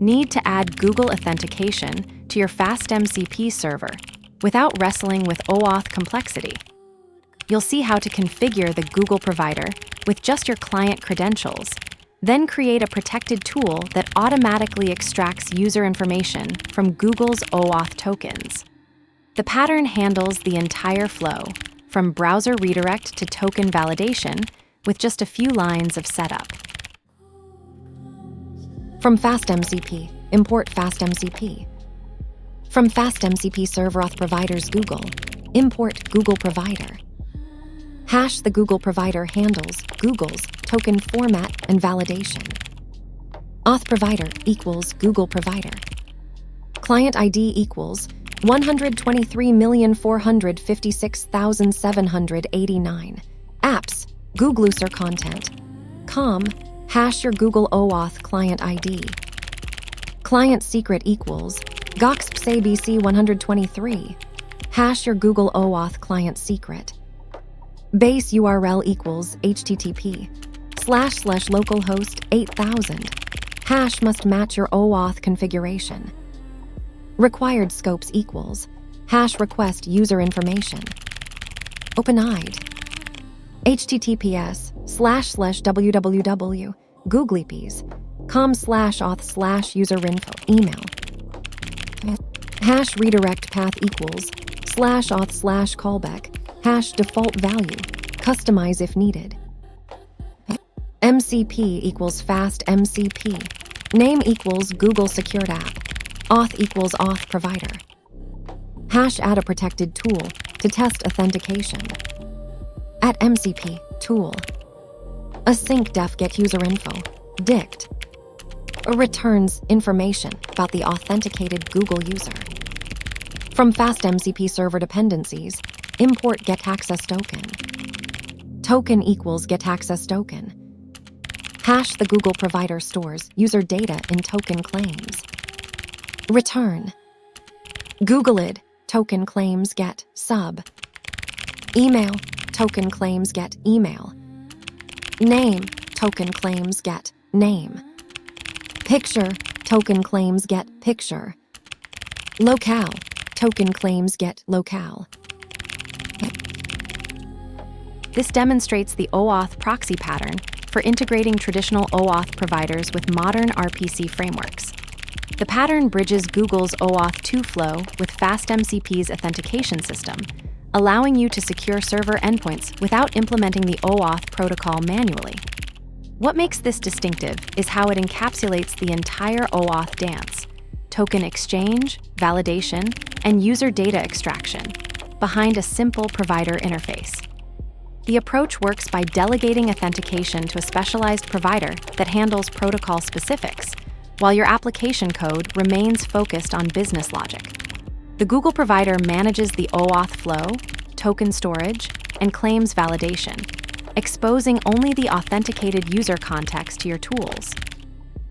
need to add Google Authentication to your FastMCP server without wrestling with OAuth complexity. You'll see how to configure the GoogleProvider with just your client credentials, then create a protected tool that automatically extracts user information from Google's OAuth tokens. The pattern handles the entire flow, from browser redirect to token validation, with just a few lines of setup. From FastMCP, import FastMCP. From FastMCP server auth providers Google, import GoogleProvider. Hash the GoogleProvider handles Google's token format and validation. Auth provider equals GoogleProvider. Client ID equals 123,456,789. Apps, Googluser content. Hash your Google OAuth client ID. Client secret equals goxpsabc 123. Hash your Google OAuth client secret. Base URL equals http://localhost 8000. Hash must match your OAuth configuration. Required scopes equals hash request user information. Open-eyed. https://www.googleps.com/auth/userinfo email. Hash redirect path equals /auth/callback. Hash default value. Customize if needed. MCP equals FastMCP. Name equals Google Secured App. Auth equals Auth Provider. Hash add a protected tool to test authentication. At MCP tool. Async def get user info. Dict. Returns information about the authenticated Google user. From FastMCP server dependencies, import getAccess token. Token equals getAccess token. Hash the GoogleProvider stores user data in token claims. Return. GoogleID token claims get sub. Email token claims get email. Name token claims get name. Picture token claims get picture. Locale token claims get locale. This demonstrates the OAuth proxy pattern for integrating traditional OAuth providers with modern RPC frameworks. The pattern bridges Google's OAuth 2 flow with FastMCP's authentication system, allowing you to secure server endpoints without implementing the OAuth protocol manually. What makes this distinctive is how it encapsulates the entire OAuth dance: token exchange, validation, and user data extraction behind a simple provider interface. The approach works by delegating authentication to a specialized provider that handles protocol specifics, while your application code remains focused on business logic. The GoogleProvider manages the OAuth flow, token storage, and claims validation, exposing only the authenticated user context to your tools.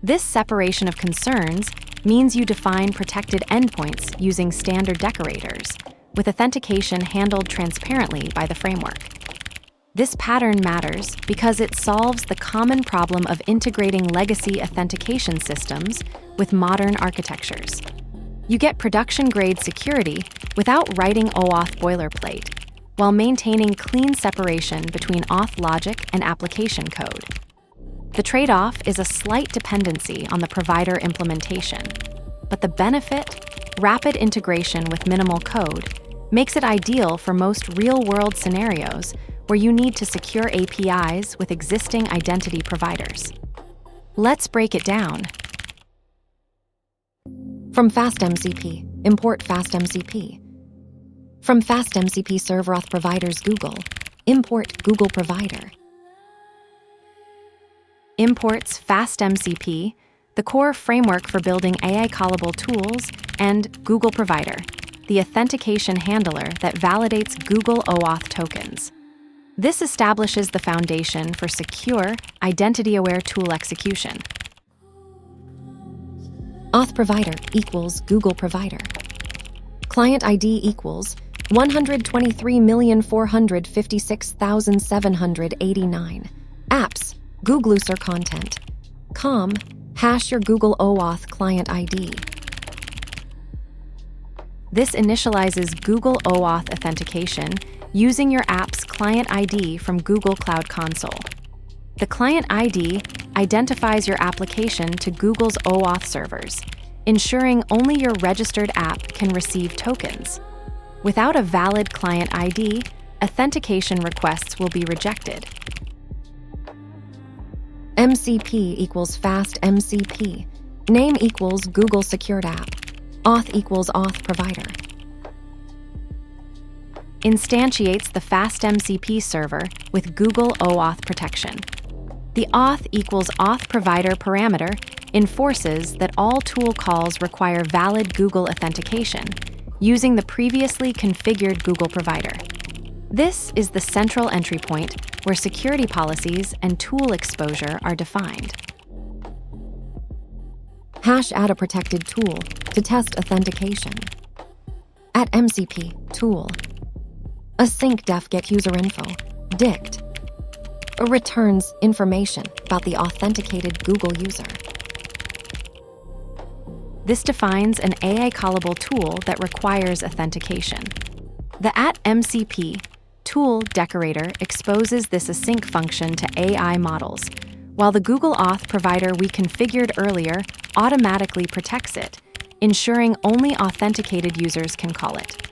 This separation of concerns means you define protected endpoints using standard decorators, with authentication handled transparently by the framework. This pattern matters because it solves the common problem of integrating legacy authentication systems with modern architectures. You get production-grade security without writing OAuth boilerplate, while maintaining clean separation between auth logic and application code. The trade-off is a slight dependency on the provider implementation, but the benefit, rapid integration with minimal code, makes it ideal for most real-world scenarios where you need to secure APIs with existing identity providers. Let's break it down. From FastMCP, import FastMCP. From FastMCP server auth providers Google, import GoogleProvider. Imports FastMCP, the core framework for building AI-callable tools, and GoogleProvider, the authentication handler that validates Google OAuth tokens. This establishes the foundation for secure, identity-aware tool execution. Auth provider equals GoogleProvider. Client ID equals 123,456,789. Apps, Googluser content. Hash your Google OAuth client ID. This initializes Google OAuth Authentication using your app's client ID from Google Cloud Console. The client ID identifies your application to Google's OAuth servers, ensuring only your registered app can receive tokens. Without a valid client ID, authentication requests will be rejected. MCP equals FastMCP. Name equals Google Secured App. Auth equals Auth Provider. Instantiates the FastMCP server with Google OAuth protection. The auth equals Auth Provider parameter enforces that all tool calls require valid Google authentication using the previously configured GoogleProvider. This is the central entry point where security policies and tool exposure are defined. Hash add a protected tool to test authentication. At MCP tool. Async def get user info, dict, returns information about the authenticated Google user. This defines an AI callable tool that requires authentication. The @MCP tool decorator exposes this async function to AI models, while the Google Auth provider we configured earlier automatically protects it, ensuring only authenticated users can call it.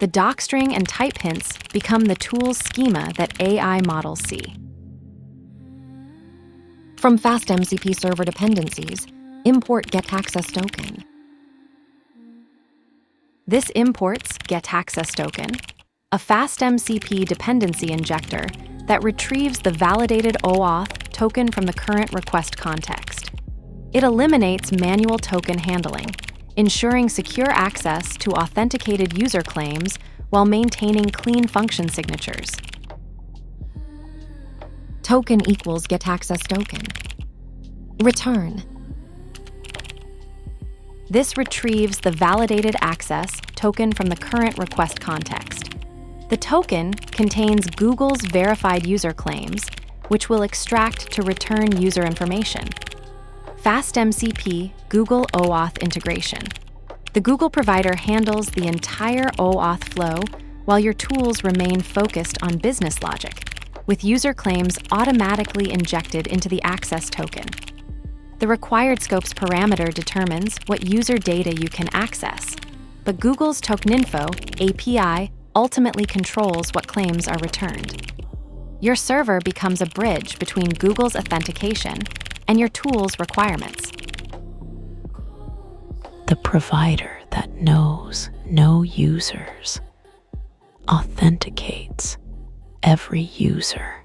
The docstring and type hints become the tool's schema that AI models see. From FastMCP server dependencies, import getAccess token. This imports getAccess token, a FastMCP dependency injector that retrieves the validated OAuth token from the current request context. It eliminates manual token handling, ensuring secure access to authenticated user claims while maintaining clean function signatures. Token equals getAccess token. Return. This retrieves the validated access token from the current request context. The token contains Google's verified user claims, which will extract to return user information. FastMCP Google OAuth integration. The GoogleProvider handles the entire OAuth flow while your tools remain focused on business logic, with user claims automatically injected into the access token. The required scopes parameter determines what user data you can access, but Google's Tokeninfo API ultimately controls what claims are returned. Your server becomes a bridge between Google's authentication and your tool's requirements. The provider that knows no users authenticates every user.